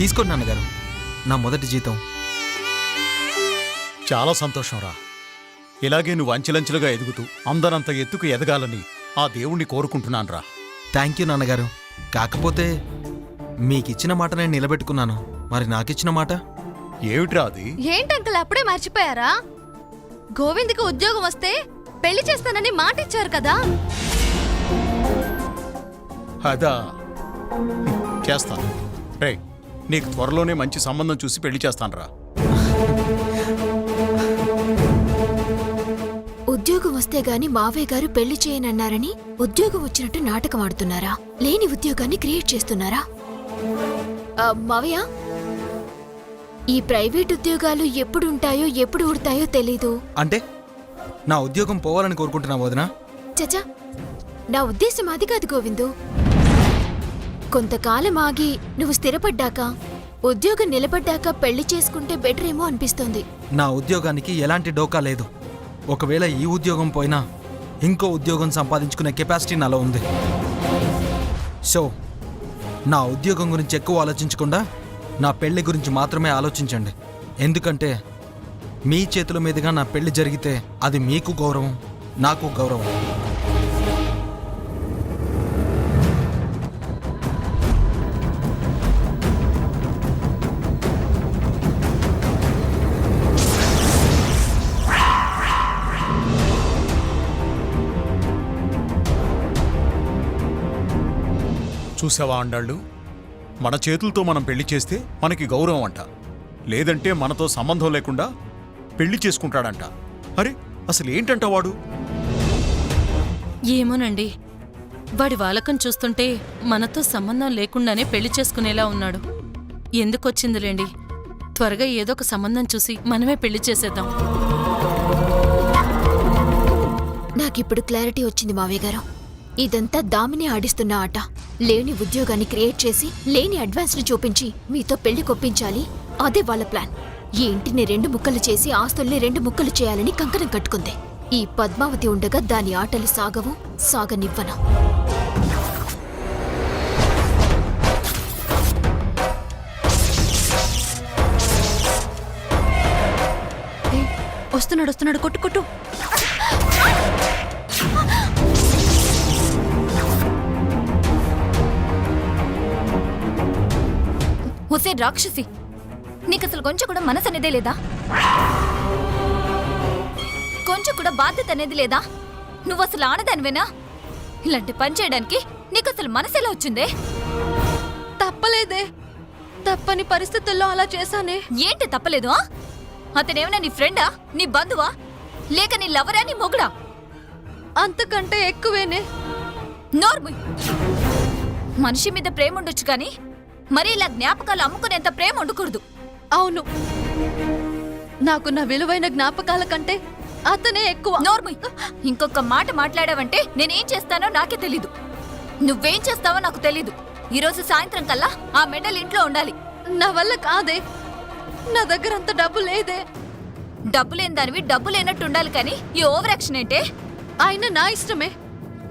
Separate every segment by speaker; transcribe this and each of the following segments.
Speaker 1: తీసుకోండి నాన్నగారు, నా మొదటి జీతం.
Speaker 2: చాలా సంతోషం రా. ఇలాగే నువ్వు అంచెలంచెలుగా ఎదుగుతూ అందరంత ఎత్తుకు ఎదగాలని ఆ దేవుణ్ణి కోరుకుంటున్నాను రా.
Speaker 1: థ్యాంక్ యూ నాన్నగారు. కాకపోతే మీకిచ్చిన మాట నేను నిలబెట్టుకున్నాను, మరి నాకిచ్చిన మాట?
Speaker 2: ఏమిట్రా అది?
Speaker 3: ఏంటి అంకుల్ అప్పుడే మర్చిపోయారా? గోవింద్కి ఉద్యోగం వస్తే పెళ్లి చేస్తానని మాట ఇచ్చారు కదా.
Speaker 2: అదా, చేస్తాను రే. నీకు త్వరలోనే మంచి సంబంధం చూసి పెళ్లి చేస్తాను రా.
Speaker 4: ఉద్యోగం వస్తే గాని మావయ్య గారు పెళ్లి చేయనన్నారని ఉద్యోగం వచ్చినట్టు నాటకం ఆడుతున్నారా? లేని ఉద్యోగాన్ని క్రియేట్ చేస్తున్నారా? మావయ్య, ఈ ప్రైవేట్ ఉద్యోగాలు ఎప్పుడు ఉంటాయో ఎప్పుడు ఊడతాయో తెలీదు.
Speaker 1: అంటే నా ఉద్యోగం పోవాలని కోరుకుంటున్నావు వదినా?
Speaker 4: చచా, నా ఉద్దేశం అది కాదు గోవిందు. కొంతకాలం ఆగి నువ్వు స్థిరపడ్డాక, ఉద్యోగం నిలబడ్డాక పెళ్లి చేసుకుంటే బెటర్ ఏమో అనిపిస్తోంది.
Speaker 1: నా ఉద్యోగానికి ఎలాంటి డోకా లేదు. ఒకవేళ ఈ ఉద్యోగం పోయినా ఇంకో ఉద్యోగం సంపాదించుకునే కెపాసిటీ నాలో ఉంది. సో నా ఉద్యోగం గురించి ఎక్కువ ఆలోచించకుండా నా పెళ్లి గురించి మాత్రమే ఆలోచించండి. ఎందుకంటే మీ చేతుల మీదుగా నా పెళ్లి జరిగితే అది మీకు గౌరవం, నాకు గౌరవం.
Speaker 2: చూసావా అండాళ్ళు, మన చేతులతో మనం పెళ్లి చేస్తే మనకి గౌరవం అంట, లేదంటే మనతో సంబంధం లేకుండా పెళ్లి చేసుకుంటాడంట. అరే అసలు ఏంటంట వాడు?
Speaker 5: ఏమోనండి, వాడి వాలకం చూస్తుంటే మనతో సంబంధం లేకుండానే పెళ్లి చేసుకునేలా ఉన్నాడు. ఎందుకొచ్చిందిలేండి, త్వరగా ఏదో ఒక సంబంధం చూసి మనమే పెళ్లి చేసేద్దాం.
Speaker 4: నాకిప్పుడు క్లారిటీ వచ్చింది మావయ్య గారు. ఇదంతా దామిని ఆడిస్తున్న ఆట. లేని ఉద్యోగాన్ని క్రియేట్ చేసి లేని అడ్వాన్స్ ని చూపించి మీతో పెళ్లి కొప్పించాలి, అదే వాళ్ళ ప్లాన్. ఈ ఇంటిని 2 ముక్కలు చేసి ఆస్తుల్ని 2 ముక్కలు చేయాలని కంకణం కట్టుకుంది. ఈ పద్మావతి ఉండగా దాని ఆటలు సాగవు, సాగనివ్వను.
Speaker 3: వస్తున్నాడు, కొట్టు కొట్టు.
Speaker 6: హుసే రాక్షసి, నీకసలు కొంచెం కూడా మనసు అనేదే లేదా? కొంచెం కూడా బాధ్యత అనేది లేదా? నువ్వసలు ఆడదానివేనా? ఇలాంటి పని చేయడానికి నీకసలు మనసు ఎలా వచ్చిందే?
Speaker 3: తప్పలేదే, తప్పని పరిస్థితుల్లో అలా చేశానే.
Speaker 6: ఏంటి తప్పలేదు? అతనేమైనా నీ ఫ్రెండా, నీ బంధువా, లేక నీ లవరా, నీ మొగుడా?
Speaker 3: అంతకంటే ఎక్కువేనే.
Speaker 6: నోర్ముయ్. మనిషి మీద ప్రేమ ఉండొచ్చు కానీ మరి ఇలా జ్ఞాపకాలు అమ్ముకునేంత ప్రేమ ఉండకూడదు.
Speaker 3: అవును, నాకు నా విలువైన జ్ఞాపకాల కంటే అతనే ఎక్కువ.
Speaker 6: నోర్ముయ్. ఇంకొక మాట మాట్లాడావంటే నేనేం చేస్తానో నాకే తెలీదు. నువ్వేం చేస్తావో నాకు తెలీదు. ఈరోజు సాయంత్రం కల్లా ఆ మెడల్ ఇంట్లో ఉండాలి.
Speaker 3: నా వల్ల కాదే, నా దగ్గర అంత డబ్బు లేదే.
Speaker 6: డబ్బు లేని దానివి డబ్బు లేనట్టు ఉండాలి కానీ ఈ ఓవర్ యాక్షన్ ఏంటే?
Speaker 3: ఆయన నా ఇష్టమే.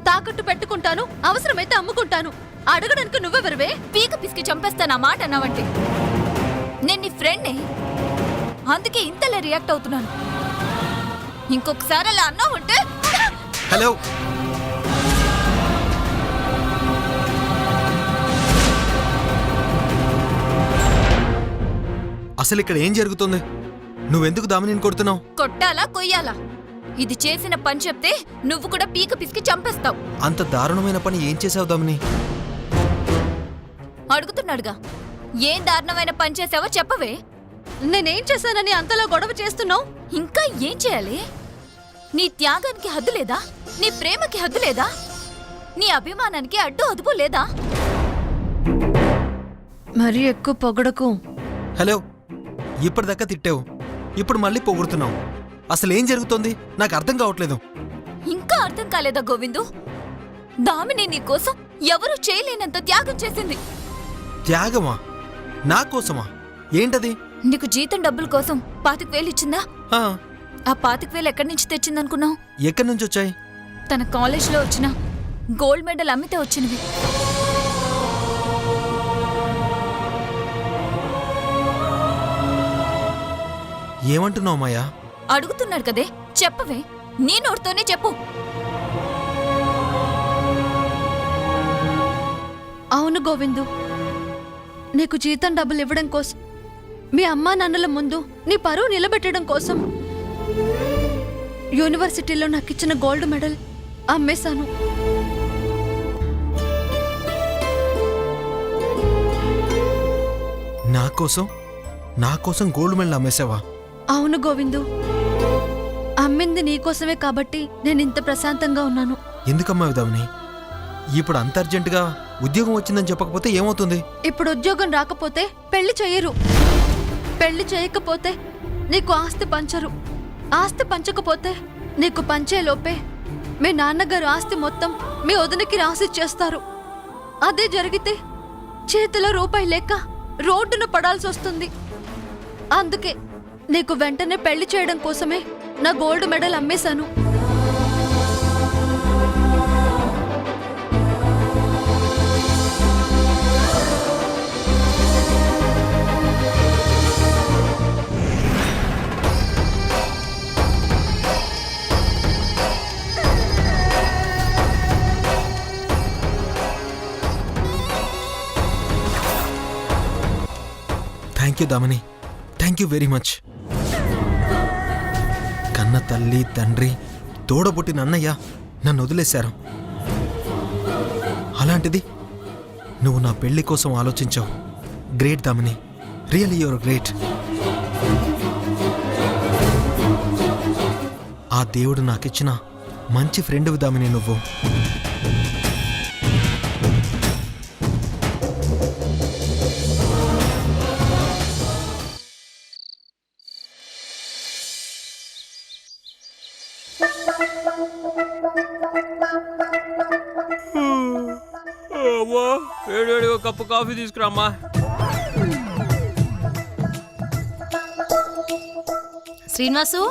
Speaker 3: తాకట్టు పెట్టుకుంటాను, అవసరమైతే అమ్ముకుంటాను. అడగడానికి నువ్వెవరివే?
Speaker 6: పీక పిసికి చంపేస్తాను ఆ మాట అన్నావంటే. నేను నీ ఫ్రెండ్నే, అందుకే ఇంతలా రియాక్ట్ అవుతున్నాను. ఇంకొకసారి అలా అన్నావంటే.
Speaker 1: హలో, అసలు ఇక్కడ ఏం జరుగుతుంది? నువ్వెందుకు దామిని కొడుతున్నావు?
Speaker 6: కొట్టాలా కొయ్యాలా? ఇది చేసిన పని చెప్తే నువ్వు కూడా పీక పిసికి చంపేస్తావు.
Speaker 1: అంత దారుణమైన పని ఏం చేసావు దామిని?
Speaker 6: అడుగుతున్నాడుగా, ఏం దారుణమైన పని చేసావో చెప్పవే.
Speaker 3: నేనేం చేశానని అంతలా గొడవ చేస్తున్నావు?
Speaker 6: ఇంకా ఏం చేయాలి? నీ త్యాగానికి హద్దు లేదా? నీ ప్రేమకి హద్దు లేదా? నీ అభిమానానికి అడ్డు అదుపు లేదా?
Speaker 3: మరీ ఎక్కువ పొగడకు.
Speaker 1: హలో, ఇప్పటిదాకా తిట్టావు, ఇప్పుడు మళ్ళీ పొగుడుతున్నావు. అసలేం జరుగుతోంది నాకు అర్థం కావట్లేదు.
Speaker 6: ఇంకా అర్థం కాలేదా గోవిందు? దామిని నీకోసం ఎవరూ చేయలేనంత త్యాగం చేసింది.
Speaker 1: త్యాగమా? నా కోసమా? ఏంటది?
Speaker 6: నీకు జీతం డబ్బుల కోసం 25,000 ఇచ్చిందా?
Speaker 1: ఆ,
Speaker 6: ఆ 25,000 ఎక్కడి నుంచి తెచ్చిందనుకున్నావు?
Speaker 1: ఎక్కడి నుంచి వచ్చాయి?
Speaker 6: తన కాలేజ్లో వచ్చిన గోల్డ్ మెడల్ అమ్మితే వచ్చినవి.
Speaker 1: ఏమంటున్నావు మాయా?
Speaker 6: అడుగుతున్నాడు కదే, చెప్పవే, నీ నోటితోనే చెప్పు.
Speaker 3: అవును గోవిందు, నీకు జీతం డబ్బులు ఇవ్వడం కోసం, మీ అమ్మా నాన్నల ముందు నీ పరువు నిలబెట్టడం కోసం యూనివర్సిటీలో నాకు ఇచ్చిన గోల్డ్ మెడల్ అమ్మేశాను.
Speaker 1: నా కోసం గోల్డ్ మెడల్ అమ్మేసావా?
Speaker 3: అవును గోవిందు, అమ్మింది నీకోసమే కాబట్టి నేను ఇంత ప్రశాంతంగా ఉన్నాను.
Speaker 1: ఎందుకమ్మా దామిని? ఇప్పుడు అంత అర్జెంటుగా ఉద్యోగం వచ్చిందని చెప్పకపోతే ఏమవుతుంది?
Speaker 3: ఇప్పుడు ఉద్యోగం రాకపోతే పెళ్లి చెయ్యరు, పెళ్లి చేయకపోతే నీకు ఆస్తి పంచరు, ఆస్తి పంచకపోతే నీకు పంచేలోపే మీ నాన్నగారు ఆస్తి మొత్తం మీ వదినకి రాసిచ్చేస్తారు. అదే జరిగితే చేతిలో రూపాయి లేక రోడ్డున పడాల్సి వస్తుంది. అందుకే నీకు వెంటనే పెళ్లి చేయడం కోసమే నా గోల్డ్ మెడల్ అమ్మేశాను.
Speaker 1: Thank you Damini, thank you very much. కన్న తల్లి తండ్రి తోడబుట్టిన అన్నయ్య నన్ను వదిలేశారు. అలాంటిది నువ్వు నా పెళ్లి కోసం ఆలోచించావు. Great Damini, really your great. ఆ దేవుడు నాకిచ్చిన మంచి ఫ్రెండ్ దామిని నువ్వు.
Speaker 7: అమ్మా, వేడివేడిగా కప్పు కాఫీ తీసుకురామ్మా.
Speaker 5: శ్రీనివాసు,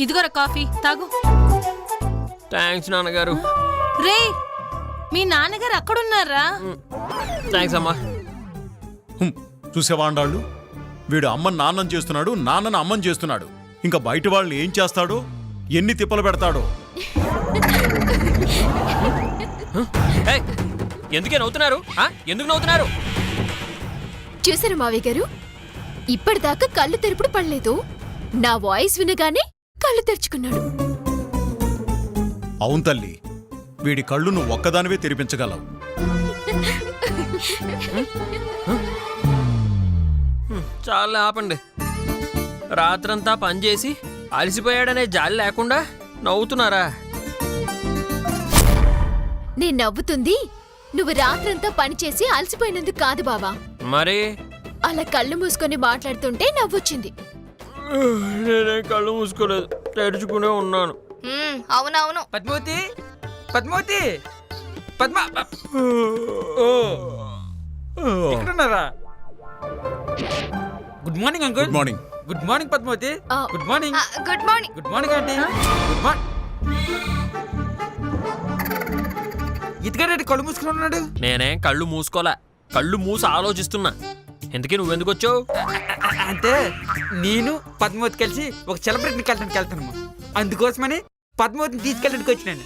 Speaker 5: ఇదిగోరా కాఫీ తాగు.
Speaker 7: థ్యాంక్స్ నాన్నగారు.
Speaker 5: రే, మీ నాన్నగారు అక్కడున్నారా?
Speaker 7: థ్యాంక్స్ అమ్మా.
Speaker 2: చూసావా అండాళ్ళు, వీడు అమ్మని నాన్నం చేస్తున్నాడు, నాన్నని అమ్మని చేస్తున్నాడు. ఇంకా బయట వాళ్ళని ఏం చేస్తాడో, ఎన్ని తిప్పలు పెడతాడో.
Speaker 7: ఏయ్, ఎందుకే నవ్వుతున్నారు? ఎందుకు నవ్వుతున్నారు?
Speaker 4: చూసారు మావయ్య గారు, ఇప్పటిదాకా కళ్ళు తెరుపుడు పడలేదు. నా వాయిస్ వినగానే కళ్ళు తెరుచుకున్నాడు.
Speaker 2: అవును తల్లి, వీడి కళ్ళు నువ్వు ఒక్కదానివే తెరిపించగలవు.
Speaker 7: చాలా ఆపండి. రాత్రంతా పనిచేసి అలసిపోయాడనే జాలి లేకుండా నవ్వుతున్నారా?
Speaker 4: నేను నవ్వుతుంది నువ్వు రాత్రంతా పనిచేసి అలసిపోయినందుకు కాదు బావా.
Speaker 7: మరి
Speaker 4: అలా కళ్ళు మూసుకొని మాట్లాడుతుంటే నవ్వొచ్చింది.
Speaker 7: నేనే కళ్ళు మూసుకోలేదు, తెరుచుకునే ఉన్నాను.
Speaker 4: అవునవును.
Speaker 8: పద్మావతి, పద్మావతి, పద్మ, ఎక్కడున్నారా? Good morning uncle.
Speaker 2: Good morning.
Speaker 8: Good morning Padmavati. Good morning.
Speaker 4: Good morning.
Speaker 8: Good morning aunty. Good morning. ఇతగాడు కళ్ళు మూసుకుని ఉన్నాడు.
Speaker 7: నేనేం కళ్ళు మూసుకోలే, కళ్ళు మూసి ఆలోచిస్తున్నా. ఎందుకే నువ్వెందుకు వచ్చావు?
Speaker 8: అంటే నేను పద్మావతి కలిసి ఒక సెలబ్రిటీని కలటానికి వెళ్తాను, అందుకోసమని పద్మావతిని తీసుకెళ్ళడానికి వచ్చినాను.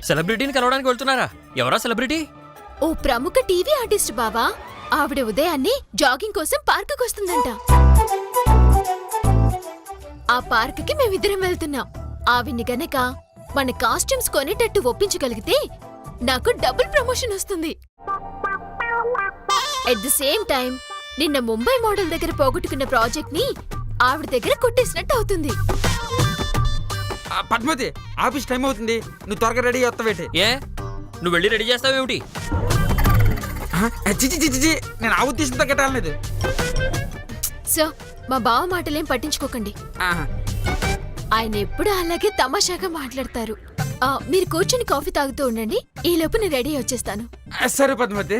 Speaker 7: సెలబ్రిటీని కలవడానికి వెళ్తున్నారా? ఎవరా సెలబ్రిటీ?
Speaker 4: ఓ ప్రముఖ టీవీ ఆర్టిస్ట్ బావా. ఆవిడ ఉదయాన్నే జాగింగ్ కోసం పార్కుకి వస్తుందంట. ఆ పార్కుకి మేమిద్దరం వెళ్తున్నాం. ఆవిడ్ని గనక మన కాస్ట్యూమ్స్ కొనేటట్టు ఒప్పించగలిగితే నాకు డబుల్ ప్రమోషన్ వస్తుంది. ఎట్ ది సేమ్ టైం నిన్న ముంబై మోడల్ దగ్గర పోగొట్టుకున్న ప్రాజెక్ట్ ని ఆవిడ దగ్గర కొట్టేసినట్టు అవుతుంది.
Speaker 8: పద్మావతి, ఆఫీస్ టైం అవుతుంది, నువ్వు త్వరగా రెడీ అవుతావేటి?
Speaker 7: ఏ, నువ్వు వెళ్ళి రెడీ చేస్తావేమిటి?
Speaker 8: చిచి, నేను ఆ ఉద్దేశంతో కట్టాలలేదు.
Speaker 4: సో మా బావ మాటలేం పట్టించుకోకండి. ఆయన ఎప్పుడు అలాగే తమాషాగా మాట్లాడతారు. మీరు కూర్చుని కాఫీ తాగుతూ ఉండండి, ఈ లోపు నేను రెడీ వచ్చేస్తాను.
Speaker 8: సరే పద్మావతి.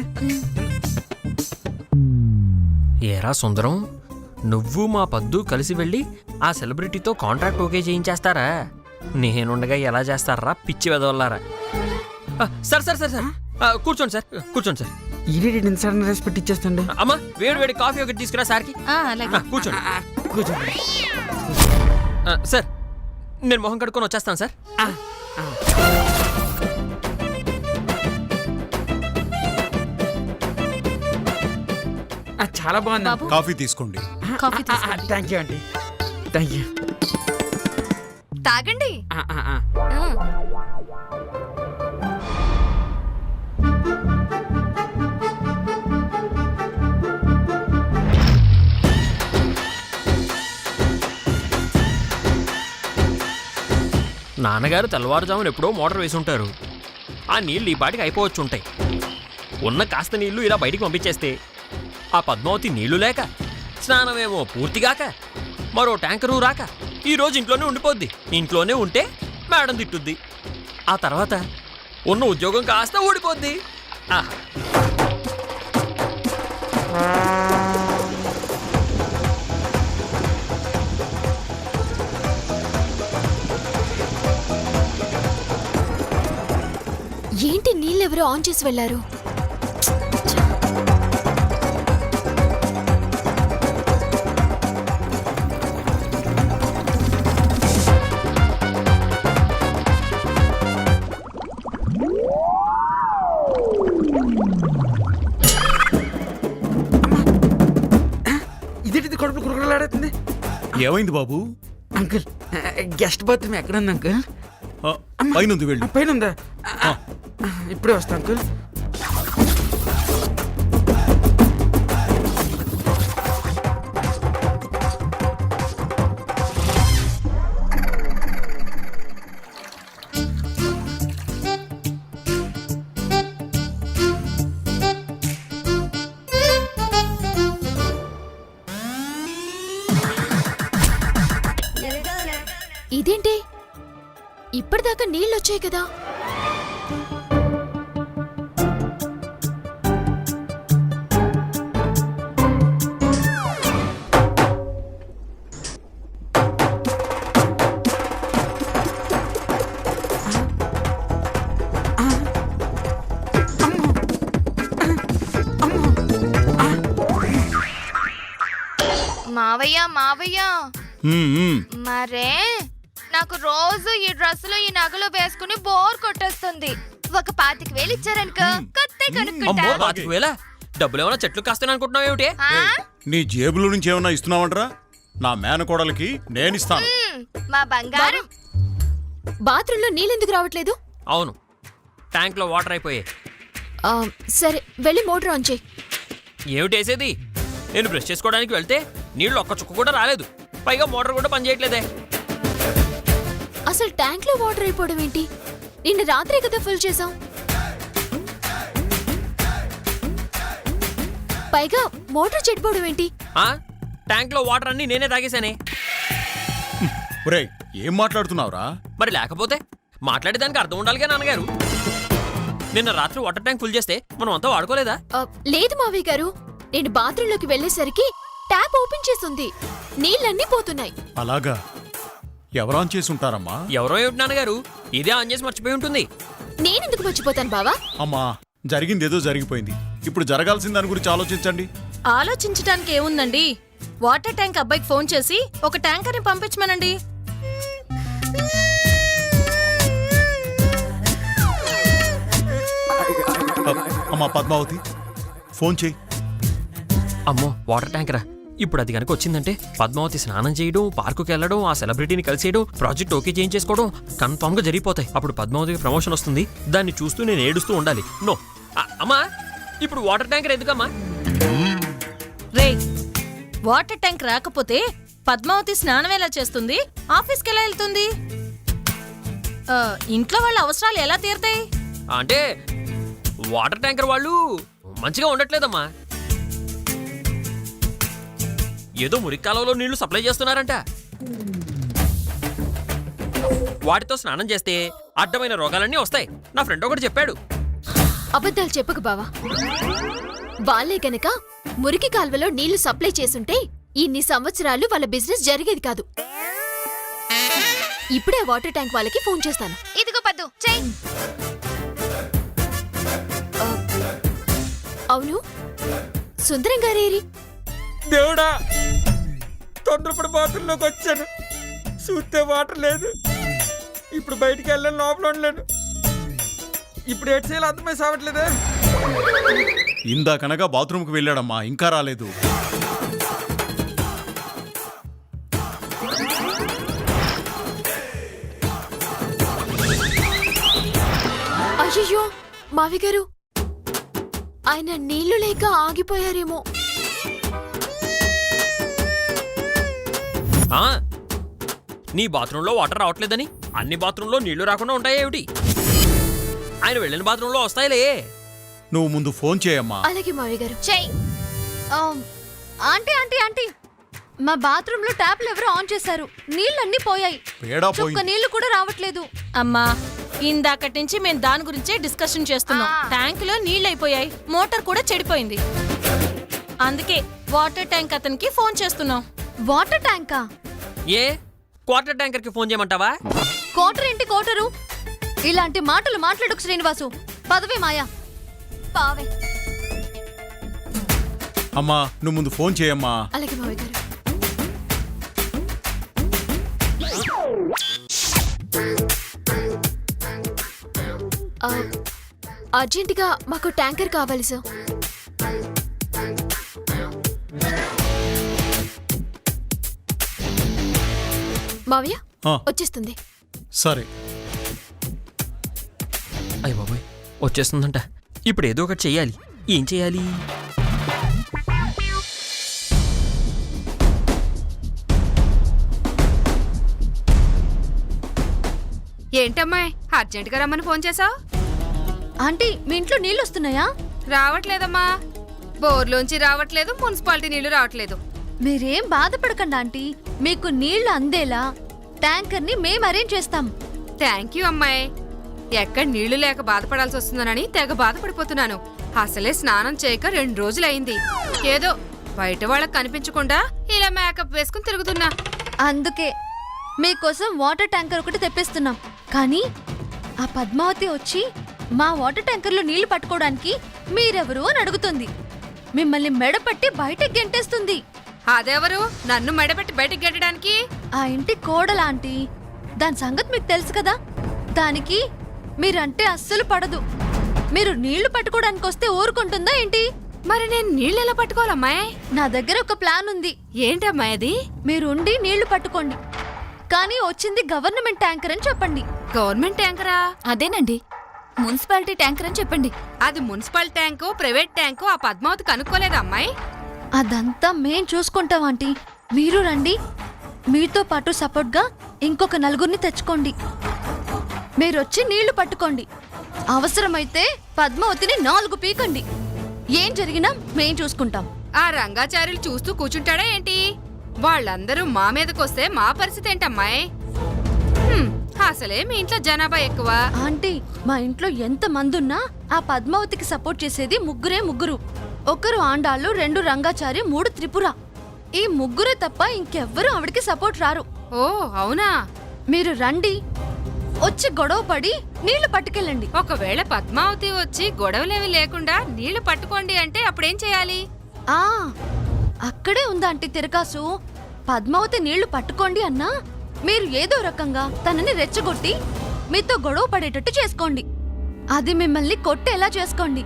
Speaker 7: ఏరా సుందరం, నువ్వు మా పద్దు కలిసి వెళ్ళి ఆ సెలబ్రిటీతో కాంట్రాక్ట్ ఓకే చేయించేస్తారా? నేనుండగా ఎలా చేస్తారా పిచ్చి వెదవల్లారా? సరే సరే సరే సరే, కూర్చోండి సార్, కూర్చోండి సార్.
Speaker 8: ఈడేటి ఇంత సడన్ రెస్పెక్ట్ ఇచ్చేస్తుండే.
Speaker 7: అమ్మా వేడి వేడి కాఫీ ఒకటి తీసుకురా సార్కి.
Speaker 5: అలాగే.
Speaker 7: కూర్చోండి.
Speaker 8: కూర్చోండి.
Speaker 7: సార్ నేను మొహం కడుక్కొని వచ్చేస్తాను సార్.
Speaker 8: చాలా బాగుంది.
Speaker 5: బాబు
Speaker 2: కాఫీ తీసుకోండి.
Speaker 5: కాఫీ తీసుకోండి.
Speaker 8: Thank you aunty, thank you.
Speaker 6: తాగండి.
Speaker 7: నాన్నగారు తెల్లవారుజామున ఎప్పుడో మోటార్ వేసి ఉంటారు. ఆ నీళ్ళు ఈ పాటికి అయిపోవచ్చు ఉంటాయి. ఉన్న కాస్త నీళ్లు ఇలా బయటికి పంపించేస్తే ఆ పద్మావతి నీళ్లు లేక, స్నానమేమో పూర్తిగాక, మరో ట్యాంకరు రాక ఈ రోజు ఇంట్లోనే ఉండిపోద్ది. ఇంట్లోనే ఉంటే మేడం తిట్టుద్ది. ఆ తర్వాత ఉన్న ఉద్యోగం కాస్త ఊడిపోద్ది. ఆహా.
Speaker 4: ఏంటి నీళ్ళెవరో ఆన్ చేసి వెళ్లారు?
Speaker 8: ఇదేంటిది కడుపులు కురకలాడుతుంది?
Speaker 2: ఏమైంది బాబు?
Speaker 8: అంకుల్, గెస్ట్ బాత్రూమ్ ఎక్కడ ఉంది అంకుల్?
Speaker 2: పైనుంది, వెళ్ళు.
Speaker 8: పైన ఉందా? ఇప్పుడే వస్తా అంకుల్.
Speaker 4: ఇదేంటి ఇప్పటిదాకా నీళ్ళొచ్చాయి కదా?
Speaker 9: మావయ్య మావయ్య మరే నాకు రోజు ఈ డ్రెస్సులు ఈ నగలు వేసుకుని బోర్ కొట్టేస్తుంది. ఒక 25,000 ఇచ్చారనుకో కొత్త కొనుక్కుంటా.
Speaker 7: 25,000? డబ్బులు ఏమైనా చెట్లు కాస్తాను అనుకుంటున్నావు ఏమిటి?
Speaker 2: నీ జేబులో నుంచి ఏమన్నా ఇస్తున్నావంటరా? నా మేనకోడలికి నేనిస్తాను.
Speaker 9: మా బంగారం.
Speaker 4: బాత్రూంలో నీళ్ళెందుకు రావట్లేదు?
Speaker 7: అవును, ట్యాంక్లో వాటర్ అయిపోయాయి.
Speaker 4: సరే వెళ్ళి మోటార్ ఆన్ చేయి.
Speaker 7: ఏమిటేసేది? నేను బ్రష్ చేసుకోవడానికి వెళ్తే నీళ్లు ఒక్క చుక్క కూడా రాలేదు. పైగా మోటార్ కూడా పనిచేయట్లేదే.
Speaker 4: అసలు ట్యాంక్ లో వాటర్ అయిపోవడం ఏంటి? నిన్న రాత్రే కదా ఫుల్ చేసాం. పైగా మోటార్ చెడిపోవడం ఏంటి?
Speaker 7: ట్యాంక్ లో వాటర్ అన్ని నేనే తాగేశానే.
Speaker 2: ఒరేయ్, ఏం మాట్లాడుతున్నావురా?
Speaker 7: మరి లేకపోతే మాట్లాడేదానికి అర్థం ఉండాలిగా నాన్నగారు. నిన్న రాత్రి వాటర్ ట్యాంక్ ఫుల్ చేస్తే మనం అంతా వాడుకోలేదా?
Speaker 4: లేదు మావయ్య గారు, నేను బాత్రూంలోకి వెళ్లేసరికి ట్యాప్ ఓపెన్ చేసింది. నీళ్ళన్నీ పోతున్నాయి.
Speaker 2: అలాగా? ఎవరు ఆన్ చేసి ఉంటారమ్మా?
Speaker 7: ఎవరో ఏమిటి నాన్నగారు, ఇదే ఆన్ చేసి మర్చిపోయి ఉంటుంది.
Speaker 4: నేనెందుకు మర్చిపోతాను బావా?
Speaker 2: అమ్మా, జరిగిందేదో జరిగిపోయింది. ఇప్పుడు జరగాల్సిన దాని గురించి ఆలోచించండి.
Speaker 5: ఆలోచించడానికి ఏముందండి? వాటర్ ట్యాంక్ అబ్బాయికి ఫోన్ చేసి ఒక ట్యాంకర్ని పంపించమనండి.
Speaker 2: అమ్మా పద్మావతి, ఫోన్ చేయి.
Speaker 7: అమ్మో, వాటర్ ట్యాంకరా? ఇప్పుడు అది కనుక వచ్చిందంటే పద్మావతి స్నానం చేయడం, పార్కుకి వెళ్ళడం, ఆ సెలబ్రిటీని కలిసేయడం, ప్రాజెక్ట్ ఓకే చేయించేసుకోవడం కన్ఫామ్ గా జరిగిపోతాయి. అప్పుడు పద్మావతికి ప్రమోషన్ వస్తుంది. దాన్ని చూస్తూ నేను ఏడుస్తూ ఉండాలి. నో అమ్మా, ఇప్పుడు వాటర్ ట్యాంకర్ ఎందుకమ్మా?
Speaker 5: రే, వాటర్ ట్యాంక్ రాకపోతే పద్మావతి స్నానం ఎలా చేస్తుంది? ఆఫీస్కి ఎలా వెళ్తుంది? ఇంట్లో వాళ్ళ అవసరాలు ఎలా తీరుతాయి?
Speaker 7: అంటే వాటర్ ట్యాంకర్ వాళ్ళు మంచిగా ఉండట్లేదమ్మా. ఏదో మురికి కాలంలో నీళ్లు సప్లై చేస్తున్నారంట. వాటితో స్నానం చేస్తే అడ్డమైన రోగాలన్నీ వస్తాయి. నా ఫ్రెండ్ ఒకటి చెప్పాడు.
Speaker 4: అబద్ధాలు చెప్పకు బావా. వాళ్ళే గనక మురికి కాల్వలో నీళ్లు సప్లై చేసుంటే ఇన్ని సంవత్సరాలు వాళ్ళ బిజినెస్ జరిగేది కాదు. ఇప్పుడే వాటర్ ట్యాంక్ వాళ్ళకి ఫోన్ చేస్తాను.
Speaker 9: ఇదిగో పద్దు చెయ్యి.
Speaker 4: అవును, సుందరం గారేరి?
Speaker 8: దేవుడా, తొందరపడి బాత్రూంలోకి వచ్చాను, చూస్తే వాటర్ లేదు. ఇప్పుడు బయటికి వెళ్ళాను, లోపల ఉండలేను. ఇప్పుడు ఏడ్ చేయాలి అర్థమై సావట్లేదే.
Speaker 2: ఇందాకనగా బాత్రూమ్కి వెళ్ళాడమ్మా, ఇంకా రాలేదు.
Speaker 4: అయ్యయ్యో మావి గారు, ఆయన నీళ్లు లేక ఆగిపోయారేమో.
Speaker 7: ఆ, నీ బాత్రూంలో వాటర్ రావట్లేదని అన్ని బాత్రూంలో నీళ్లు రాకుండా ఉంటాయి ఏమిటి? ఆయన వెళ్ళిన బాత్రూంలో వస్తాయిలే.
Speaker 2: నువ్వు ముందు ఫోన్ చేయమ్మా.
Speaker 4: అలాగే మావి గారు.
Speaker 9: చెయ్యి.
Speaker 3: ఆంటీ ఆంటీ ఆంటీ, మా బాత్రూంలో ట్యాప్లు ఎవరో ఆన్ చేశారు, నీళ్ళన్నీ పోయాయి,
Speaker 2: పేడా
Speaker 3: చుక్క
Speaker 2: పోయింది.
Speaker 3: నీళ్లు కూడా రావట్లేదు.
Speaker 5: అమ్మా, ఇందాకటి నుంచి మేము దాని గురించే డిస్కషన్ చేస్తున్నాం. ట్యాంకులో నీళ్ళైపోయాయి, మోటార్ కూడా చెడిపోయింది. అందుకే వాటర్ ట్యాంక్ అతనికి ఫోన్ చేస్తున్నాం.
Speaker 3: వాటర్ ట్యాంకా?
Speaker 7: ఏ క్వార్టర్ ట్యాంకర్కి ఫోన్ చేయమంటావా?
Speaker 3: కోటరు ఏంటి కోటరు? ఇలాంటి మాటలు మాట్లాడుకు శ్రీనివాసు. పదవి మాయా, పావే.
Speaker 2: అమ్మా, నువ్వు ముందు ఫోన్ చేయమ్మా.
Speaker 4: అలాగే మావి గారు. అర్జెంటుగా మాకు ట్యాంకర్ కావాలి సార్. మావయ్య
Speaker 2: ఆ.
Speaker 4: వచ్చేస్తుంది.
Speaker 2: సరే.
Speaker 7: అయ్య బాబోయ్, వచ్చేస్తుందంట. ఇప్పుడు ఏదో ఒకటి చెయ్యాలి. ఏం చెయ్యాలి?
Speaker 10: ఏంటమ్మాయి అర్జెంటుగా రమ్మని ఫోన్ చేసావు?
Speaker 3: ఆంటీ, మీ ఇంట్లో నీళ్ళు వస్తున్నాయా?
Speaker 10: రావట్లేదమ్మా, బోర్లోంచి రావట్లేదు, మున్సిపాలిటీ నీళ్లు రావట్లేదు.
Speaker 3: మీరేం బాధపడకండి ఆంటీ, మీకు నీళ్లు అందేలా ట్యాంకర్ ని మేము అరేంజ్ చేస్తాం.
Speaker 10: థ్యాంక్ యూ అమ్మాయి. ఎక్కడ నీళ్లు లేక బాధపడాల్సి వస్తుందనని తెగ బాధపడిపోతున్నాను. అసలే స్నానం చేయక 2 రోజులైంది. ఏదో బయట వాళ్ళకి కనిపించకుండా ఇలా మేకప్ వేసుకుని తిరుగుతున్నా.
Speaker 3: అందుకే మీకోసం వాటర్ ట్యాంకర్ ఒకటి తెప్పిస్తున్నాం. కానీ ఆ పద్మావతి వచ్చి మా వాటర్ ట్యాంకర్లో నీళ్లు పట్టుకోవడానికి మీరెవరు అని అడుగుతుంది. మిమ్మల్ని మెడపట్టి బయటకు గెంటేస్తుంది.
Speaker 10: అదెవరు నన్ను మెడబెట్టి బయటికి గెట్టడానికి?
Speaker 3: ఆ ఇంటి కోడలాంటీ, దాని సంగతి మీకు తెలుసు కదా. దానికి మీరంటే అస్సలు పడదు. మీరు నీళ్లు పట్టుకోవడానికి వస్తే ఊరుకుంటుందా ఏంటి?
Speaker 10: మరి నేను నీళ్ళు ఎలా పట్టుకోవాలమ్మాయి?
Speaker 3: నా దగ్గర ఒక ప్లాన్ ఉంది.
Speaker 10: ఏంటమ్మాయి అది?
Speaker 3: మీరుండి నీళ్లు పట్టుకోండి, కానీ వచ్చింది గవర్నమెంట్ ట్యాంకర్ అని చెప్పండి.
Speaker 10: గవర్నమెంట్ ట్యాంకరా?
Speaker 6: అదేనండి, మున్సిపాలిటీ ట్యాంకర్ అని చెప్పండి.
Speaker 10: అది మున్సిపల్ ట్యాంకు, ప్రైవేట్ ట్యాంకు ఆ పద్మావతి కనుక్కోలేదా అమ్మాయి?
Speaker 3: అదంతా మేం చూసుకుంటాం ఆంటీ. మీరు రండి, మీతో పాటు సపోర్ట్గా ఇంకొక 4 తెచ్చుకోండి. మీరొచ్చి నీళ్లు పట్టుకోండి. అవసరమైతే పద్మావతిని 4 పీకండి. ఏం జరిగినా మేం చూసుకుంటాం.
Speaker 10: ఆ రంగాచార్యులు చూస్తూ కూర్చుంటాడా ఏంటి? వాళ్ళందరూ మా మీదకొస్తే మా పరిస్థితి ఏంటమ్మాయి? అసలే మీ ఇంట్లో జనాభా ఎక్కువ.
Speaker 3: ఆంటీ, మా ఇంట్లో ఎంత మందున్నా ఆ పద్మావతికి సపోర్ట్ చేసేది ముగ్గురు. 1 ఆండాళ్ళు, 2 రంగాచారి, 3 త్రిపుర. ఈ ముగ్గురే తప్ప ఇంకెవ్వరూ ఆవిడికి సపోర్ట్ రారు.
Speaker 10: ఓ అవునా?
Speaker 3: మీరు రండి, వచ్చి గొడవ పడి నీళ్లు పట్టుకెళ్ళండి.
Speaker 10: ఒకవేళ పద్మావతి వచ్చి గొడవలేవి లేకుండా నీళ్లు పట్టుకోండి అంటే అప్పుడేం చేయాలి?
Speaker 3: ఆ అక్కడే ఉందా ఆంటీ తిరకాసు. పద్మావతి నీళ్లు పట్టుకోండి అన్నా మీరు ఏదో రకంగా తనని రెచ్చగొట్టి మీతో గొడవ పడేటట్టు చేసుకోండి. అది మిమ్మల్ని కొట్టేలా చేసుకోండి.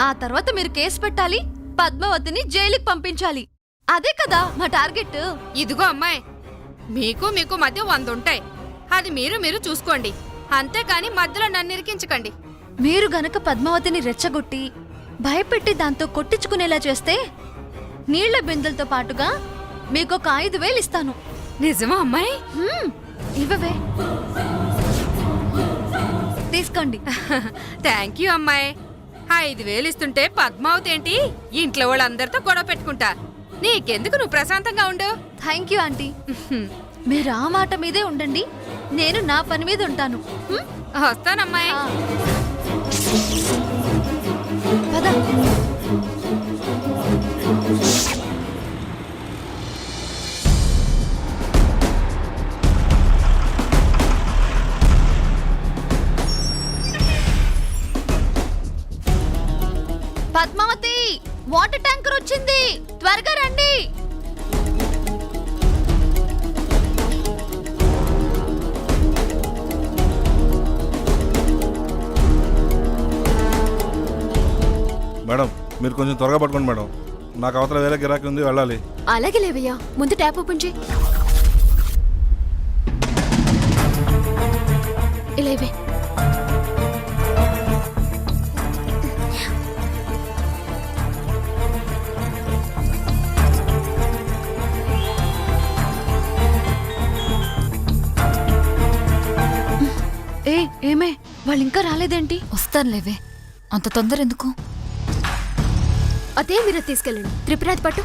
Speaker 3: ఆ తర్వాత మీరు కేసు పెట్టాలి, పద్మావతిని జైలుకి పంపించాలి. అదే కదా మా టార్గెట్.
Speaker 10: ఇదిగో అమ్మాయి, మీకు మధ్య 100 ఉంటాయి. అది మీరు చూసుకోండి, అంతేకాని మధ్యలో నన్ను ఇరికించకండి.
Speaker 3: మీరు గనక పద్మావతిని రెచ్చగొట్టి భయపెట్టి దాంతో కొట్టించుకునేలా చేస్తే నీళ్ల బిందెలతో పాటుగా మీకొక 5,000 ఇస్తాను.
Speaker 10: నిజమా అమ్మాయి?
Speaker 3: ఇవ్వవే, తీసుకోండి.
Speaker 10: థ్యాంక్ యూ అమ్మాయి. 5,000 ఇస్తుంటే పద్మావతి ఏంటి ఇంట్లో వాళ్ళందరితో గొడవ పెట్టుకుంటా? నీకెందుకు, నువ్వు ప్రశాంతంగా ఉండు.
Speaker 3: Thank you aunty. మీరు ఆ మాట మీదే ఉండండి, నేను నా పని మీద ఉంటాను.
Speaker 10: వస్తానమ్మాయి.
Speaker 3: పద. పద్మావతి, వాటర్ ట్యాంకర్ వచ్చింది, త్వరగా రండి.
Speaker 11: మేడం మీరు కొంచెం త్వరగా పట్టుకోండి మేడం, నాకు అవతల వేరే గిరాకీ ఉంది, వెళ్ళాలి.
Speaker 4: అలాగే లేవయ్యా, ముందు ట్యాప్ ఓపెన్ చేయి. ఇలా ఇవ్వే.
Speaker 3: ఏమే వాళ్ళు ఇంకా రాలేదేంటి?
Speaker 6: వస్తానులేవే, అంత తొందర ఎందుకు?
Speaker 4: అదే మీరు తీసుకెళ్ళండి. త్రిపురాది పట్టు.